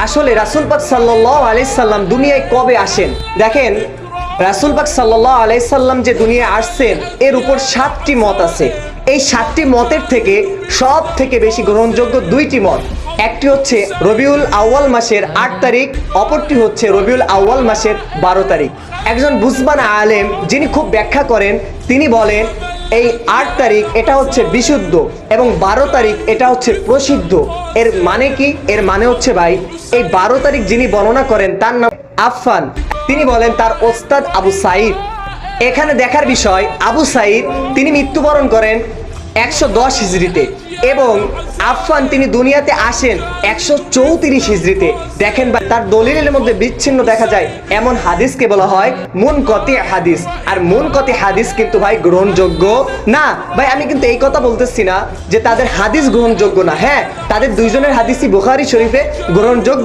আসলে রাসূল পাক সাল্লাল্লাহু আলাইহি সাল্লাম দুনিয়ায় কবে আসেন? দেখেন, রাসূল পাক সাল্লাল্লাহু আলাইহি সাল্লাম যে দুনিয়ায় আসছেন এর উপর 7টি মত আছে। এই 7টি মতের থেকে সব থেকে বেশি গ্রহণযোগ্য 2টি মত। একটি হচ্ছে রবিউল আউয়াল মাসের 8 তারিখ, অপরটি হচ্ছে রবিউল আউয়াল মাসের 12 তারিখ। একজন বুঝবান আলেম যিনি খুব ব্যাখ্যা করেন তিনি বলেন এই 8 তারিখ এটা হচ্ছে বিশুদ্ধ এবং 12 তারিখ এটা হচ্ছে প্রসিদ্ধ। এর মানে কি? এর মানে হচ্ছে ভাই, এই 12 তারিখ যিনি বর্ণনা করেন তার নাম আফফান। তিনি বলেন তার ওস্তাদ আবু সাঈদ। এখানে দেখার বিষয়, আবু সাঈদ তিনি মৃত্যুবরণ করেন 110 হিজরিতে এবং আফফান তিনি দুনিয়াতে আসেন 134 হিজরিতে। দেখেন ভাই, তার দলিলের মধ্যে বিচ্ছিন্ন দেখা যায় এমন হাদিসকে বলা হয় মুনকতি হাদিস। আর মুনকতি হাদিস কিন্তু ভাই গ্রহণযোগ্য না। ভাই আমি কিন্তু এই কথা বলতেছি না যে তাদের হাদিস গ্রহণযোগ্য না, হ্যাঁ তাদের দুইজনের হাদিসই বুখারী শরীফে গ্রহণযোগ্য।